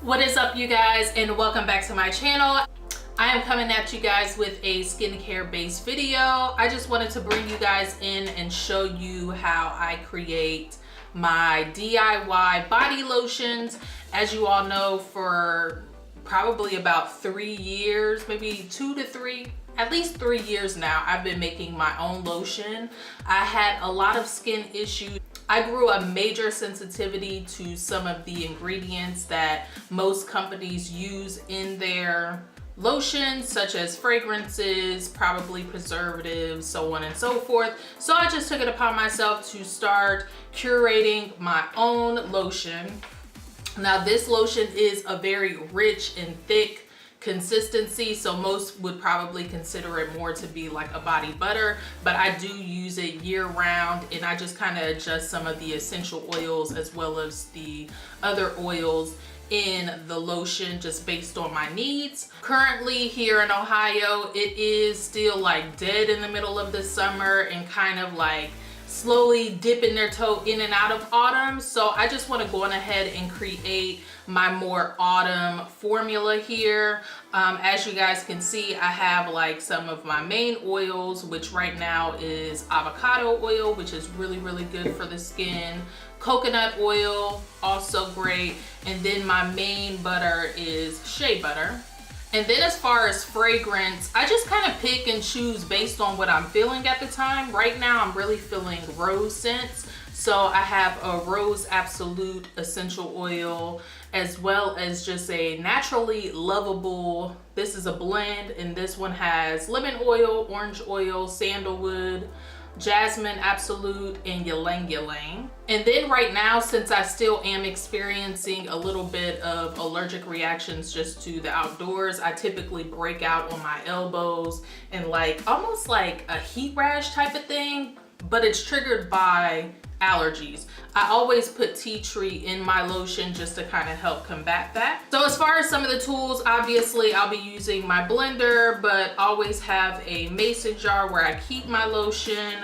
What is up, you guys, and welcome back to my channel. I am coming at you guys with a skincare based video. I just wanted to bring you guys in and show you how I create my DIY body lotions. As you all know, for probably about 3 years, maybe 2 to 3, at least 3 years now, I've been making my own lotion. I had a lot of skin issues. I grew a major sensitivity to some of the ingredients that most companies use in their lotions, such as fragrances, probably preservatives, so on and so forth. So I just took it upon myself to start curating my own lotion. Now this lotion is a very rich and thick consistency, so most would probably consider it more to be like a body butter, but I do use it year round, and I just kind of adjust some of the essential oils as well as the other oils in the lotion just based on my needs. Currently here in Ohio, it is still like dead in the middle of the summer and kind of like slowly dipping their toe in and out of autumn. So I just want to go on ahead and create my more autumn formula here. As you guys can see, I have like some of my main oils, which right now is avocado oil, which is really good for the skin. Coconut oil, also great. And then my main butter is shea butter. And then as far as fragrance, I just kind of pick and choose based on what I'm feeling at the time. Right now, I'm really feeling rose scents. So I have a Rose Absolute essential oil, as well as just a naturally lovable. This is a blend, and this one has lemon oil, orange oil, sandalwood, jasmine absolute, and ylang ylang. And then right now, since I still am experiencing a little bit of allergic reactions just to the outdoors, I typically break out on my elbows and like almost like a heat rash type of thing, but it's triggered by allergies. I always put tea tree in my lotion just to kind of help combat that. So as far as some of the tools, obviously I'll be using my blender, but always have a mason jar where I keep my lotion,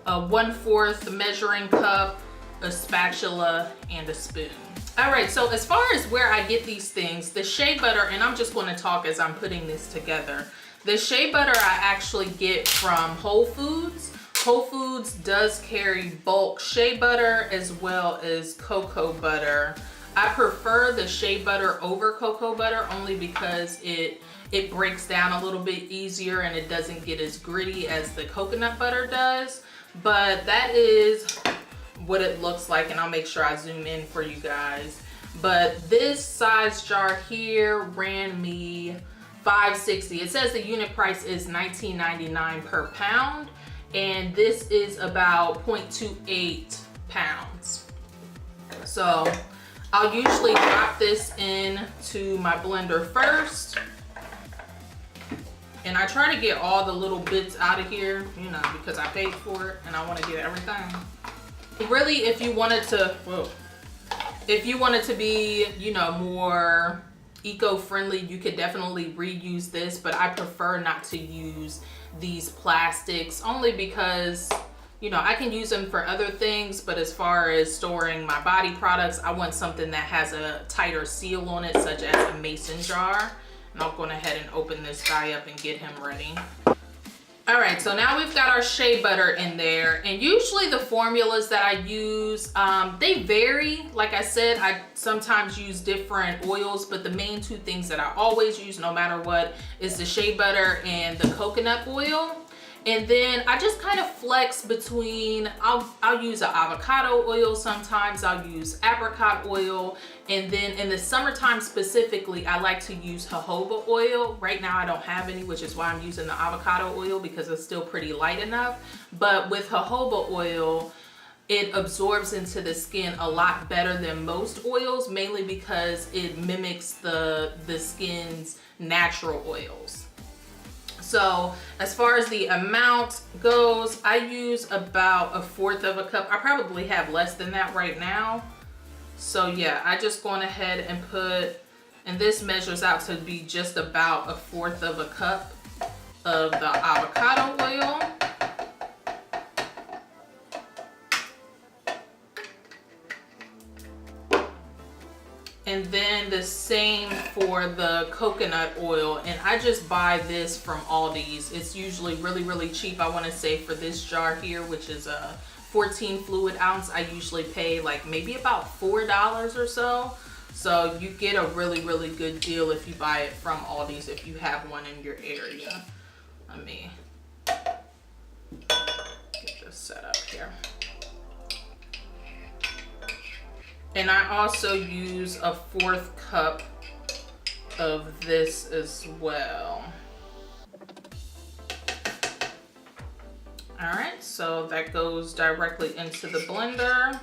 a 1/4 measuring cup, a spatula, and a spoon. All right, so as far as where I get these things, the shea butter, and I'm just going to talk as I'm putting this together. The shea butter I actually get from Whole Foods. Whole Foods does carry bulk shea butter as well as cocoa butter. I prefer the shea butter over cocoa butter only because it breaks down a little bit easier and it doesn't get as gritty as the coconut butter does. But that is what it looks like, and I'll make sure I zoom in for you guys. But this size jar here ran me $5.60. It says the unit price is $19.99 per pound. And this is about 0.28 pounds. So I'll usually drop this into my blender first. And I try to get all the little bits out of here, you know, because I paid for it and I want to get everything. Really, if you wanted to be, you know, more eco-friendly, you could definitely reuse this, but I prefer not to use these plastics only because, you know, I can use them for other things, but as far as storing my body products, I want something that has a tighter seal on it, such as a mason jar. And I'll go ahead and open this guy up and get him ready. All right, so now we've got our shea butter in there, and usually the formulas that I use, they vary. Like I said, I sometimes use different oils, but the main two things that I always use no matter what is the shea butter and the coconut oil. And then I just kind of flex between, I'll use an avocado oil sometimes, I'll use apricot oil, and then in the summertime specifically, I like to use jojoba oil. Right now I don't have any, which is why I'm using the avocado oil because it's still pretty light enough. But with jojoba oil, it absorbs into the skin a lot better than most oils, mainly because it mimics the skin's natural oils. So as far as the amount goes, I use about 1/4 of a cup. I probably have less than that right now. So yeah, I just gone ahead and put, and this measures out to be just about 1/4 of a cup of the avocado oil. And then the same for the coconut oil. And I just buy this from Aldi's. It's usually really, really cheap. I want to say for this jar here, which is a 14 fluid ounce, I usually pay like maybe about $4 or so. So you get a really, really good deal if you buy it from Aldi's, if you have one in your area. Let me get this set up here. And I also use a 1/4 cup of this as well. All right, so that goes directly into the blender.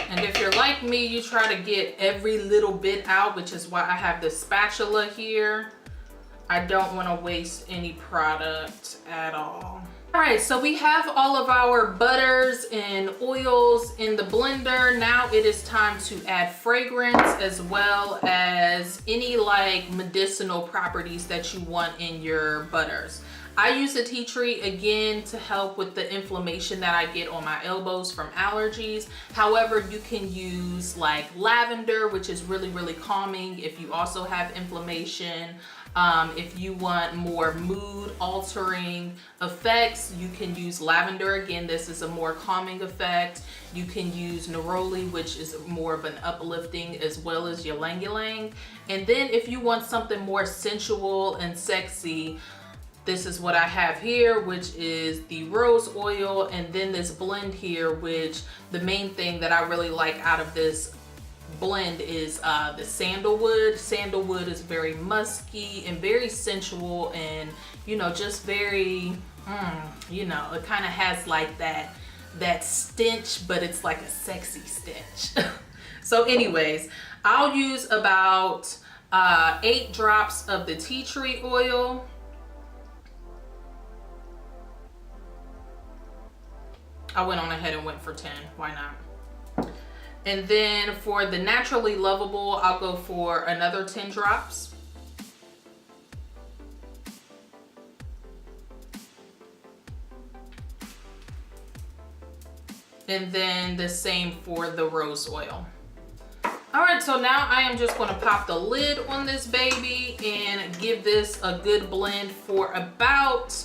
And if you're like me, you try to get every little bit out, which is why I have the spatula here. I don't want to waste any product at all. All right, so we have all of our butters and oils in the blender. Now it is time to add fragrance as well as any like medicinal properties that you want in your butters. I use the tea tree again to help with the inflammation that I get on my elbows from allergies. However, you can use like lavender, which is really, really calming if you also have inflammation. If you want more mood altering effects, you can use lavender. Again, this is a more calming effect. You can use neroli, which is more of an uplifting, as well as ylang ylang. And then if you want something more sensual and sexy, this is what I have here, which is the rose oil, and then this blend here, which the main thing that I really like out of this blend is the sandalwood. Sandalwood is very musky and very sensual, and you know, just very you know, it kind of has like that stench, but it's like a sexy stench. So anyways, I'll use about 8 drops of the tea tree oil. I went on ahead and went for 10, why not? And then for the Naturally Lovable, I'll go for another 10 drops. And then the same for the rose oil. All right, so now I am just gonna pop the lid on this baby and give this a good blend for about,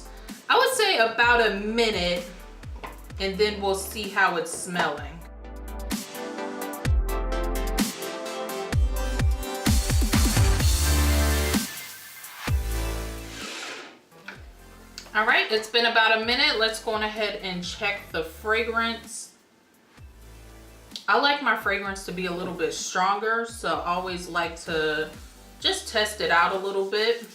I would say about a minute, and then we'll see how it's smelling. All right, it's been about a minute. Let's go on ahead and check the fragrance. I like my fragrance to be a little bit stronger, so I always like to just test it out a little bit.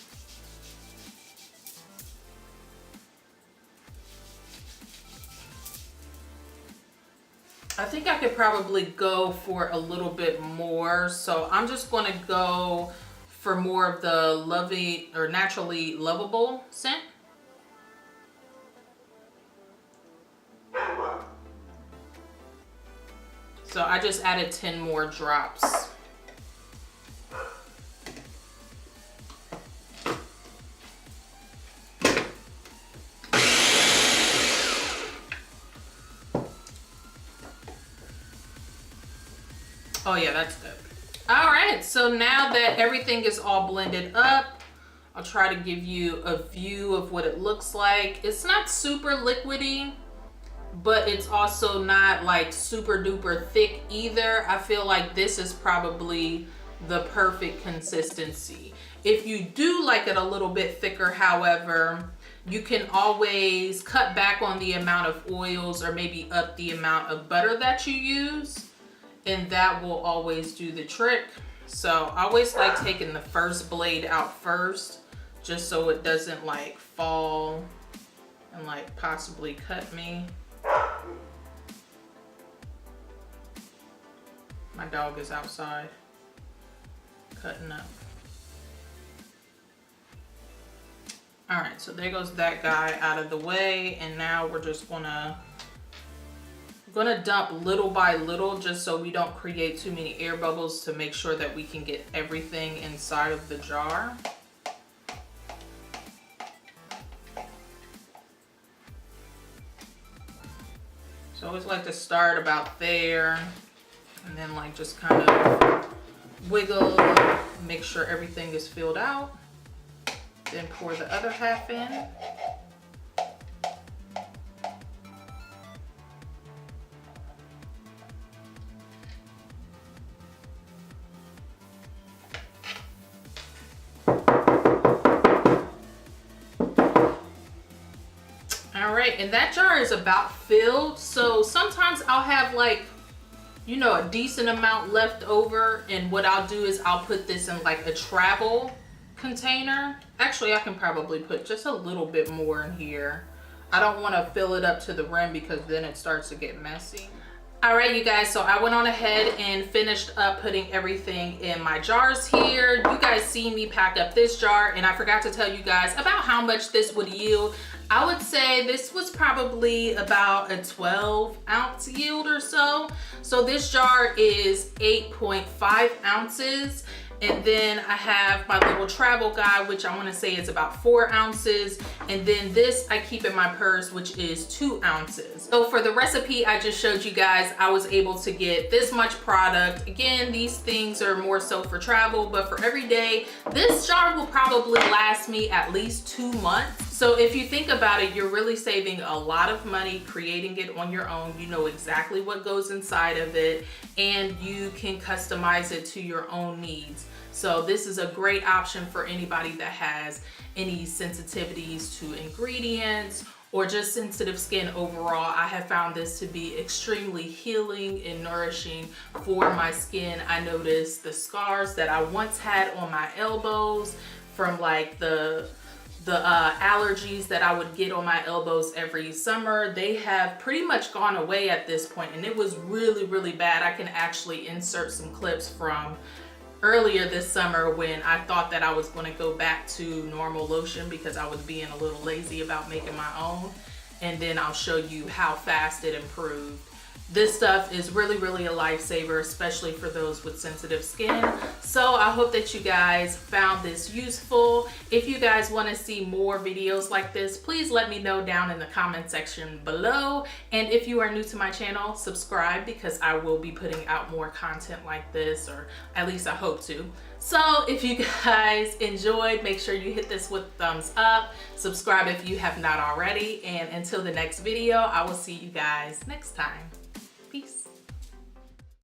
I think I could probably go for a little bit more, so I'm just going to go for more of the lovely or Naturally Lovable scent. So I just added 10 more drops. Oh yeah, that's good. All right, so now that everything is all blended up, I'll try to give you a view of what it looks like. It's not super liquidy, but it's also not like super duper thick either. I feel like this is probably the perfect consistency. If you do like it a little bit thicker, however, you can always cut back on the amount of oils or maybe up the amount of butter that you use, and that will always do the trick. So I always like taking the first blade out first, just so it doesn't like fall and like possibly cut me. My dog is outside cutting up. All right, so there goes that guy out of the way, and now we're just gonna dump little by little, just so we don't create too many air bubbles, to make sure that we can get everything inside of the jar. I always like to start about there and then like just kind of wiggle, make sure everything is filled out. Then pour the other half in. All right, and that jar is about filled. So sometimes I'll have like, you know, a decent amount left over, and what I'll do is I'll put this in like a travel container. Actually, I can probably put just a little bit more in here. I don't want to fill it up to the rim because then it starts to get messy. All right, you guys, so I went on ahead and finished up putting everything in my jars here. You guys see me pack up this jar, and I forgot to tell you guys about how much this would yield. I would say this was probably about a 12-ounce yield or so. So this jar is 8.5 ounces. And then I have my little travel guide, which I want to say is about 4 ounces. And then this I keep in my purse, which is 2 ounces. So for the recipe I just showed you guys, I was able to get this much product. Again, these things are more so for travel, but for every day, this jar will probably last me at least 2 months. So if you think about it, you're really saving a lot of money creating it on your own. You know exactly what goes inside of it, and you can customize it to your own needs. So this is a great option for anybody that has any sensitivities to ingredients or just sensitive skin overall. I have found this to be extremely healing and nourishing for my skin. I noticed the scars that I once had on my elbows from like the allergies that I would get on my elbows every summer, they have pretty much gone away at this point, and it was really, really bad. I can actually insert some clips from earlier this summer when I thought that I was going to go back to normal lotion because I was being a little lazy about making my own, and then I'll show you how fast it improved. This stuff is really, really a lifesaver, especially for those with sensitive skin. So I hope that you guys found this useful. If you guys want to see more videos like this, please let me know down in the comment section below. And if you are new to my channel, subscribe because I will be putting out more content like this, or at least I hope to. So if you guys enjoyed, make sure you hit this with a thumbs up. Subscribe if you have not already. And until the next video, I will see you guys next time. Peace.